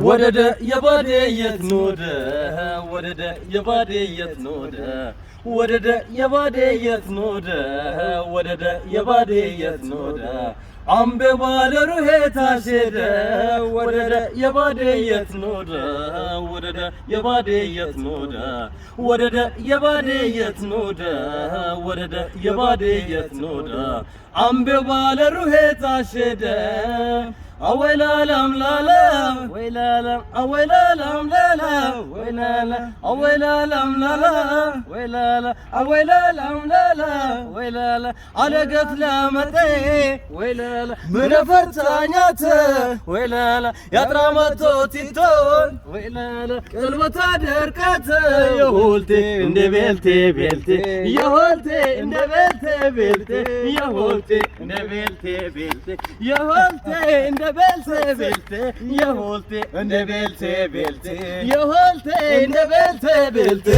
ወደደ የባዴየት ኖደ ወደደ የባዴየት ኖደ ወደደ የባዴየት ኖደ ወደደ የባዴየት ኖደ አምቤ ባለሩሄ ታሸደ ወደደ የባዴየት ኖደ ወደደ የባዴየት ኖደ ወደደ የባዴየት ኖደ ወደደ የባዴየት ኖደ አምቤ ባለሩሄ ታሸደ አወይላላም ላላ ወይላላም አወይላላም ላላ ወይላላ አወይላላም ላላ ወይላላ አወይላላም ላላ ወይላላ አለገት ለመጤ ወይላላ ምረፈርታኛት ወይላላ ያጥራማቶ ቲቶን ወይላላ ቀልበታ ደርቀት የሆልቴ እንደ ቤልቴ ቤልቴ የሆልቴ እንደ ቤልቴ ቤልቴ የሆልቴ እንደ ቤልቴ ቤልቴ የሆልቴ እንደ ቤልቴ ቤልቴ የሆልቴ እንደ ቤልቴ ቤልቴ የሆልቴ እንደ ቤልቴ ቤልቴ